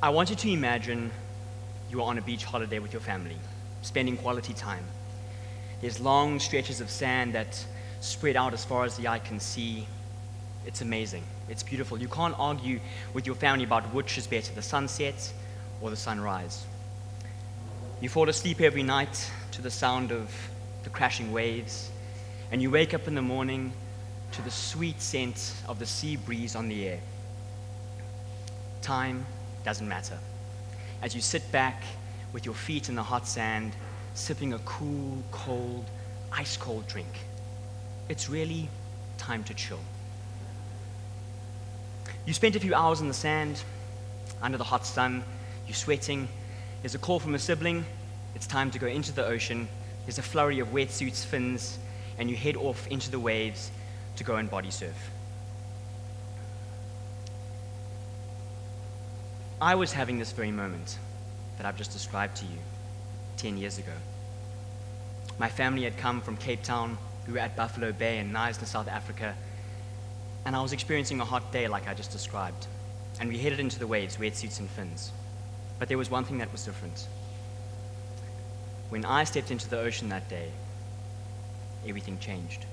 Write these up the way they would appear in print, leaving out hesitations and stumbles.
I want you to imagine you are on a beach holiday with your family, spending quality time. There's long stretches of sand that spread out as far as the eye can see. It's amazing. It's beautiful. You can't argue with your family about which is better, the sunset or the sunrise. You fall asleep every night to the sound of the crashing waves, and you wake up in the morning to the sweet scent of the sea breeze on the air. Time doesn't matter. As you sit back with your feet in the hot sand, sipping a cool, cold, ice-cold drink, it's really time to chill. You spent a few hours in the sand, under the hot sun, you're sweating, there's a call from a sibling, it's time to go into the ocean, there's a flurry of wetsuits, fins, and you head off into the waves to go and body surf. I was having this very moment that I've just described to you 10 years ago. My family had come from Cape Town, we were at Buffalo Bay in Knysna, South Africa, and I was experiencing a hot day like I just described. And we headed into the waves, wetsuits and fins. But there was one thing that was different. When I stepped into the ocean that day, everything changed.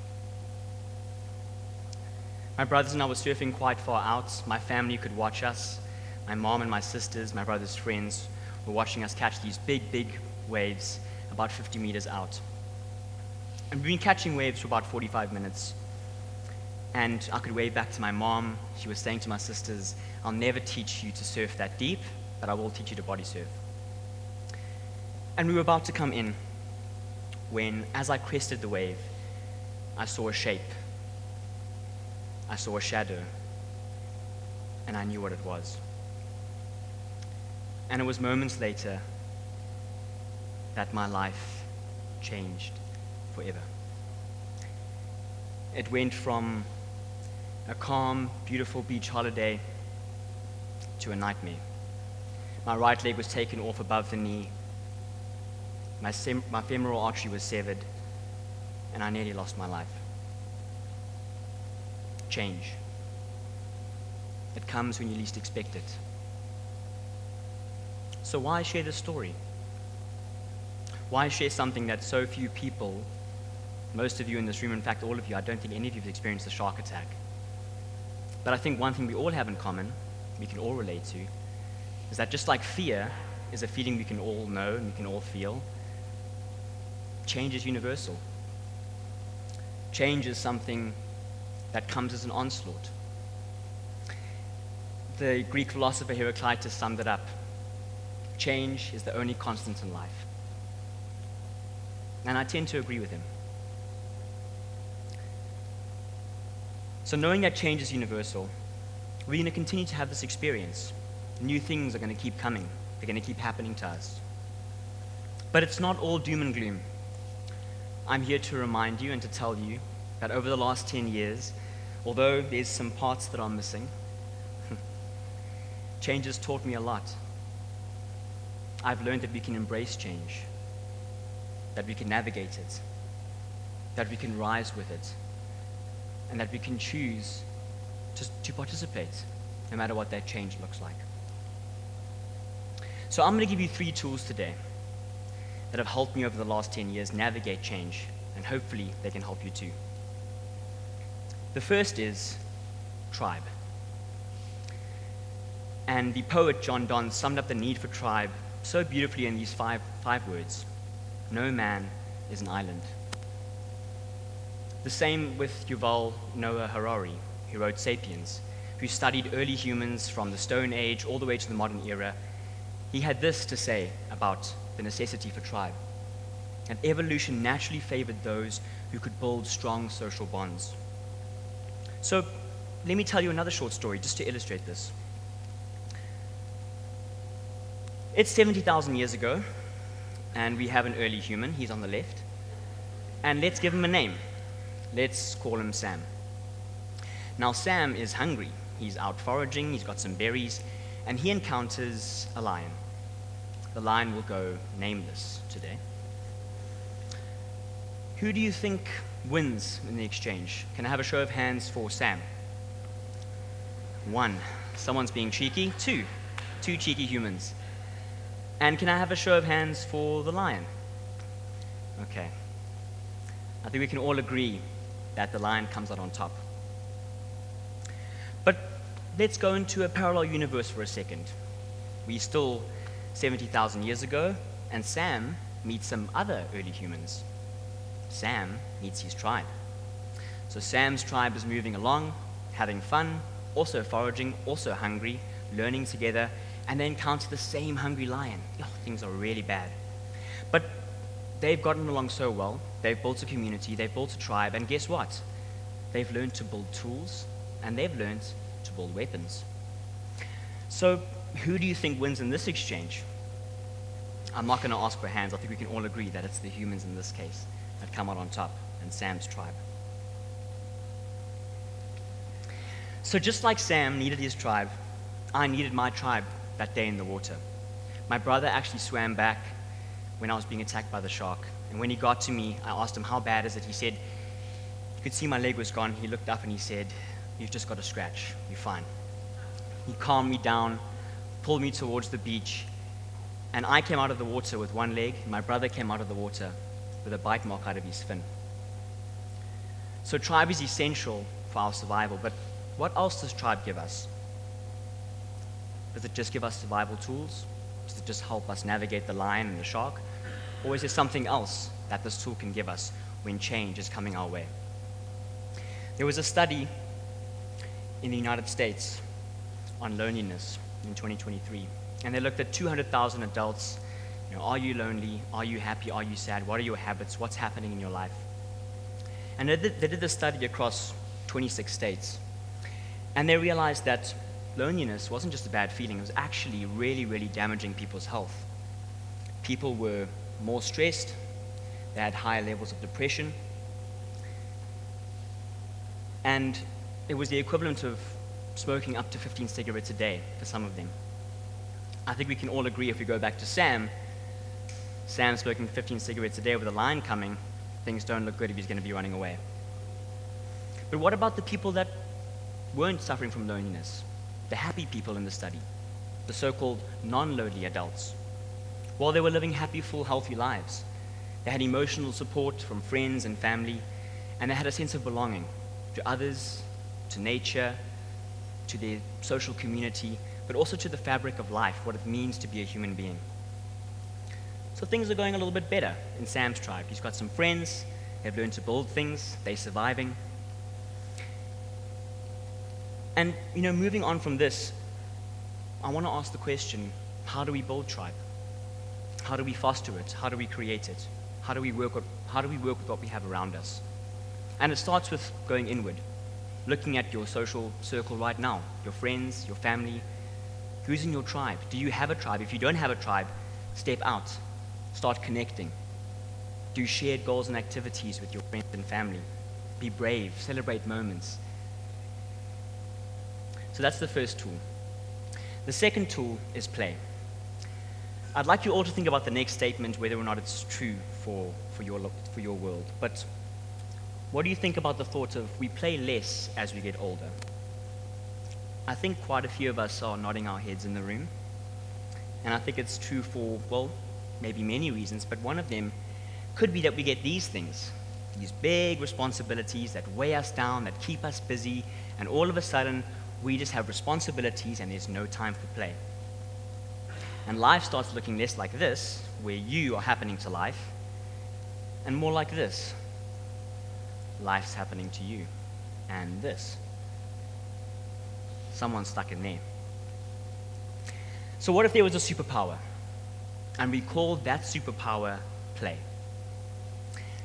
My brothers and I were surfing quite far out. My family could watch us. My mom and my sisters, my brother's friends, were watching us catch these big, big waves about 50 meters out. And we've been catching waves for about 45 minutes. And I could wave back to my mom. She was saying to my sisters, I'll never teach you to surf that deep, but I will teach you to body surf. And we were about to come in when, as I crested the wave, I saw a shape. I saw a shadow. And I knew what it was. And it was moments later that my life changed forever. It went from a calm, beautiful beach holiday to a nightmare. My right leg was taken off above the knee. My femoral artery was severed, and I nearly lost my life. Change. It comes when you least expect it. So why share this story? Why share something that so few people, most of you in this room, in fact all of you, I don't think any of you have experienced a shark attack. But I think one thing we all have in common, we can all relate to, is that just like fear is a feeling we can all know and we can all feel, change is universal. Change is something that comes as an onslaught. The Greek philosopher Heraclitus summed it up. Change is the only constant in life. And I tend to agree with him. So knowing that change is universal, we're going to continue to have this experience. New things are going to keep coming. They're going to keep happening to us. But it's not all doom and gloom. I'm here to remind you and to tell you that over the last 10 years, although there's some parts that are missing, change has taught me a lot. I've learned that we can embrace change, that we can navigate it, that we can rise with it, and that we can choose to participate, no matter what that change looks like. So I'm going to give you 3 tools today that have helped me over the last 10 years navigate change, and hopefully they can help you too. The first is tribe. And the poet John Donne summed up the need for tribe so beautifully in these five words. No man is an island. The same with Yuval Noah Harari, who wrote *Sapiens*, who studied early humans from the Stone Age all the way to the modern era. He had this to say about the necessity for tribe. And evolution naturally favored those who could build strong social bonds. So let me tell you another short story just to illustrate this. It's 70,000 years ago, and we have an early human. He's on the left. And let's give him a name. Let's call him Sam. Now, Sam is hungry. He's out foraging, he's got some berries, and he encounters a lion. The lion will go nameless today. Who do you think wins in the exchange? Can I have a show of hands for Sam? 1. Someone's being cheeky. 2. 2 cheeky humans. And can I have a show of hands for the lion? Okay. I think we can all agree that the lion comes out on top. But let's go into a parallel universe for a second. We're still 70,000 years ago, and Sam meets some other early humans. Sam meets his tribe. So Sam's tribe is moving along, having fun, also foraging, also hungry, learning together, and they encounter the same hungry lion. Oh, things are really bad. But they've gotten along so well, they've built a community, they've built a tribe, and guess what? They've learned to build tools, and they've learned to build weapons. So who do you think wins in this exchange? I'm not going to ask for hands. I think we can all agree that it's the humans in this case that come out on top, and Sam's tribe. So just like Sam needed his tribe, I needed my tribe that day in the water. My brother actually swam back when I was being attacked by the shark. And when he got to me, I asked him, how bad is it? He said, you could see my leg was gone. He looked up and he said, you've just got a scratch. You're fine. He calmed me down, pulled me towards the beach, and I came out of the water with one leg. My brother came out of the water with a bite mark out of his fin. So tribe is essential for our survival, but what else does tribe give us? Does it just give us survival tools? Does it just help us navigate the lion and the shark? Or is there something else that this tool can give us when change is coming our way? There was a study in the United States on loneliness in 2023, and they looked at 200,000 adults. Are you lonely? Are you happy? Are you sad? What are your habits? What's happening in your life? And they did the study across 26 states, and they realized that loneliness wasn't just a bad feeling. It was actually really, really damaging people's health. People were more stressed. They had higher levels of depression. And it was the equivalent of smoking up to 15 cigarettes a day for some of them. I think we can all agree, if we go back to Sam smoking 15 cigarettes a day with a lion coming, things don't look good if he's going to be running away. But what about the people that weren't suffering from loneliness? The happy people in the study, the so-called non-lonely adults. While they were living happy, full, healthy lives, they had emotional support from friends and family, and they had a sense of belonging to others, to nature, to their social community, but also to the fabric of life, what it means to be a human being. So things are going a little bit better in Sam's tribe. He's got some friends, they've learned to build things, they're surviving. And, moving on from this, I want to ask the question, how do we build tribe? How do we foster it? How do we create it? How do we work with what we have around us? And it starts with going inward, looking at your social circle right now, your friends, your family. Who's in your tribe? Do you have a tribe? If you don't have a tribe, step out, start connecting. Do shared goals and activities with your friends and family. Be brave, celebrate moments. So that's the first tool. The second tool is play. I'd like you all to think about the next statement, whether or not it's true for your world. But what do you think about the thought of we play less as we get older? I think quite a few of us are nodding our heads in the room. And I think it's true for, maybe many reasons, but one of them could be that we get these things, these big responsibilities that weigh us down, that keep us busy, and all of a sudden, we just have responsibilities and there's no time for play. And life starts looking less like this, where you are happening to life, and more like this. Life's happening to you, and this. Someone's stuck in there. So what if there was a superpower, and we called that superpower play?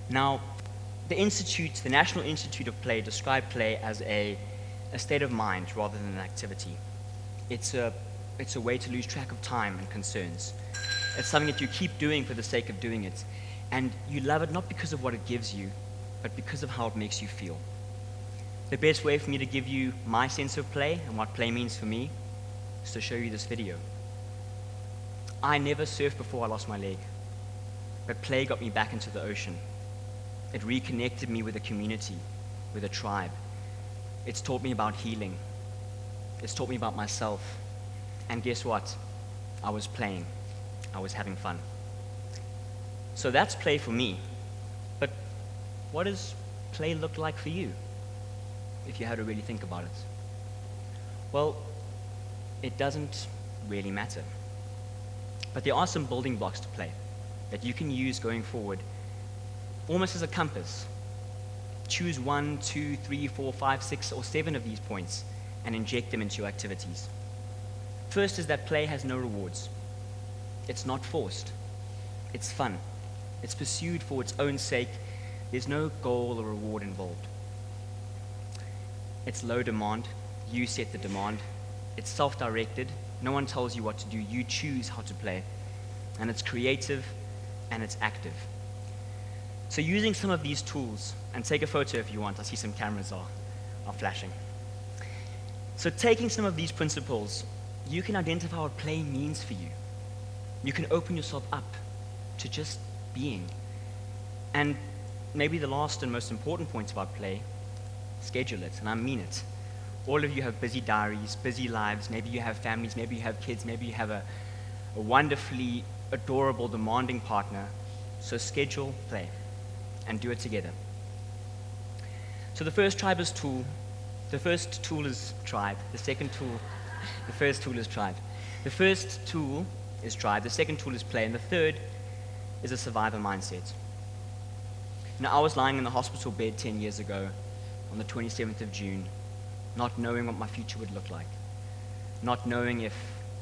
Now, the National Institute of Play described play as a state of mind rather than an activity. It's a way to lose track of time and concerns. It's something that you keep doing for the sake of doing it. And you love it not because of what it gives you, but because of how it makes you feel. The best way for me to give you my sense of play and what play means for me is to show you this video. I never surfed before I lost my leg, but play got me back into the ocean. It reconnected me with a community, with a tribe. It's taught me about healing. It's taught me about myself. And guess what? I was playing. I was having fun. So that's play for me. But what does play look like for you, if you had to really think about it? Well, it doesn't really matter. But there are some building blocks to play that you can use going forward, almost as a compass. Choose 1, 2, 3, 4, 5, 6, or 7 of these points and inject them into your activities. First is that play has no rewards. It's not forced. It's fun. It's pursued for its own sake. There's no goal or reward involved. It's low demand. You set the demand. It's self-directed. No one tells you what to do. You choose how to play. And it's creative and it's active. So using some of these tools, and take a photo if you want. I see some cameras are flashing. So taking some of these principles, you can identify what play means for you. You can open yourself up to just being. And maybe the last and most important point about play, schedule it, and I mean it. All of you have busy diaries, busy lives. Maybe you have families, maybe you have kids, maybe you have a wonderfully adorable, demanding partner. So schedule play and do it together. So the first tool is tribe. The first tool is tribe. The first tool is tribe. The second tool is play. And the third is a survivor mindset. Now, I was lying in the hospital bed 10 years ago on the 27th of June, not knowing what my future would look like, not knowing if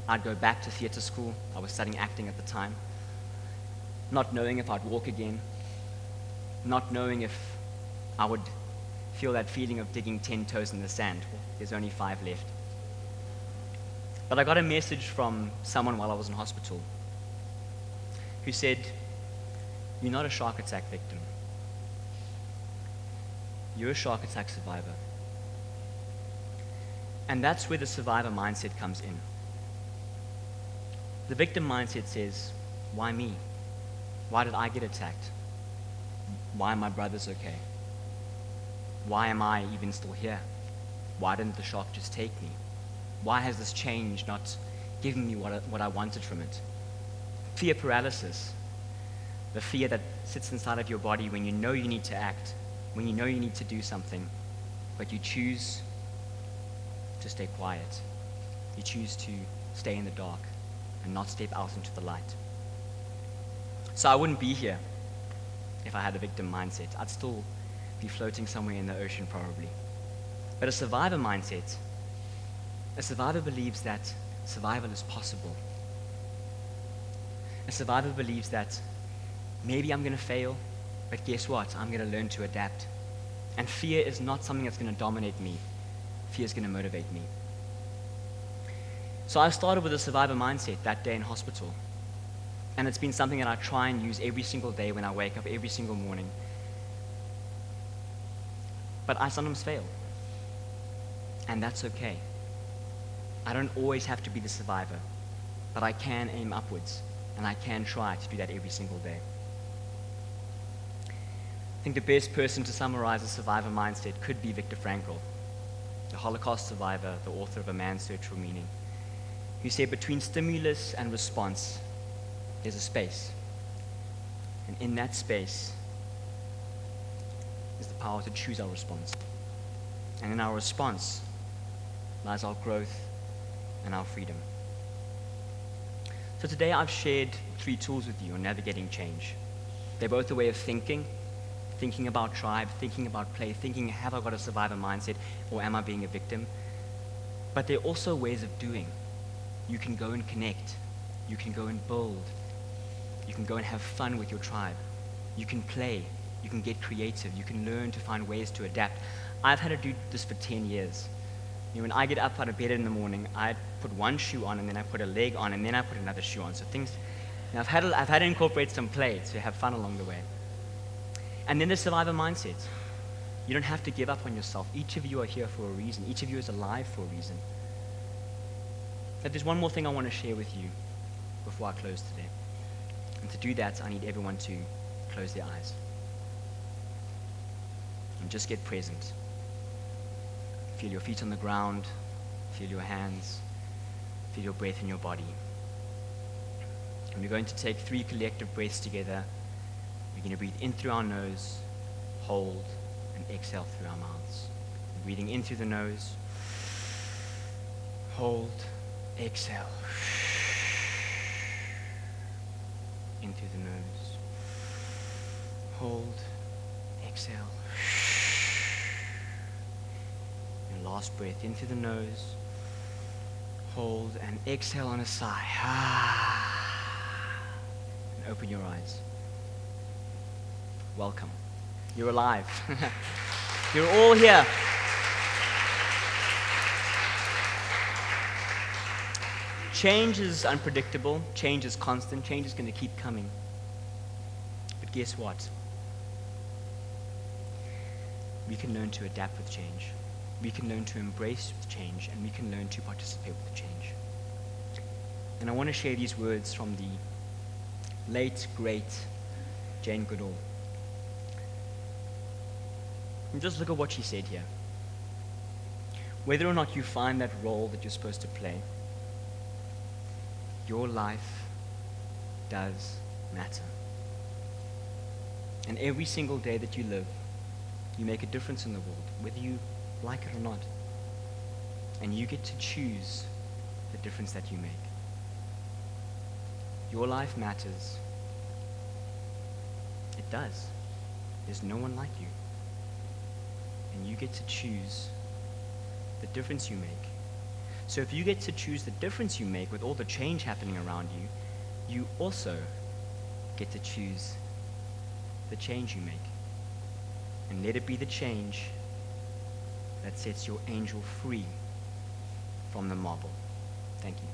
I'd go back to theater school. I was studying acting at the time. Not knowing if I'd walk again. Not knowing if I would feel that feeling of digging 10 toes in the sand. Well, there's only 5 left. But I got a message from someone while I was in hospital who said, "You're not a shark attack victim. You're a shark attack survivor." And that's where the survivor mindset comes in. The victim mindset says, why me? Why did I get attacked? Why are my brothers okay? Why am I even still here? Why didn't the shark just take me? Why has this change not given me what I wanted from it? Fear paralysis, the fear that sits inside of your body when you know you need to act, when you know you need to do something, but you choose to stay quiet. You choose to stay in the dark and not step out into the light. So I wouldn't be here if I had a victim mindset. I'd still be floating somewhere in the ocean probably. But a survivor mindset, a survivor believes that survival is possible. A survivor believes that maybe I'm going to fail, but guess what? I'm going to learn to adapt. And fear is not something that's going to dominate me. Fear is going to motivate me. So I started with a survivor mindset that day in hospital. And it's been something that I try and use every single day when I wake up, every single morning. But I sometimes fail. And that's okay. I don't always have to be the survivor, but I can aim upwards, and I can try to do that every single day. I think the best person to summarize a survivor mindset could be Viktor Frankl, the Holocaust survivor, the author of A Man's Search for Meaning, who said between stimulus and response, there's a space. And in that space is the power to choose our response. And in our response lies our growth and our freedom. So today I've shared 3 tools with you on navigating change. They're both a way of thinking about tribe, thinking about play, thinking, have I got a survivor mindset or am I being a victim? But they're also ways of doing. You can go and connect. You can go and build. You can go and have fun with your tribe. You can play. You can get creative. You can learn to find ways to adapt. I've had to do this for 10 years. You know, when I get up out of bed in the morning, I put one shoe on, and then I put a leg on, and then I put another shoe on. So things, I've had to incorporate some play to have fun along the way. And then the survivor mindset. You don't have to give up on yourself. Each of you are here for a reason. Each of you is alive for a reason. But there's one more thing I want to share with you before I close today. And to do that, I need everyone to close their eyes. And just get present. Feel your feet on the ground. Feel your hands. Feel your breath in your body. and we're going to take 3 collective breaths together. We're going to breathe in through our nose, hold, and exhale through our mouths. Breathing in through the nose, hold, exhale. In through the nose, hold, exhale. And last breath in through the nose, hold, and exhale on a sigh. And open your eyes. Welcome. You're alive. You're all here. Change is unpredictable. Change is constant. Change is going to keep coming. But guess what? We can learn to adapt with change. We can learn to embrace with change, and we can learn to participate with the change. And I want to share these words from the late, great Jane Goodall. And just look at what she said here. Whether or not you find that role that you're supposed to play, your life does matter. And every single day that you live, you make a difference in the world, whether you like it or not. And you get to choose the difference that you make. Your life matters. It does. There's no one like you. And you get to choose the difference you make. So if you get to choose the difference you make with all the change happening around you, you also get to choose the change you make. And let it be the change that sets your angel free from the marble. Thank you.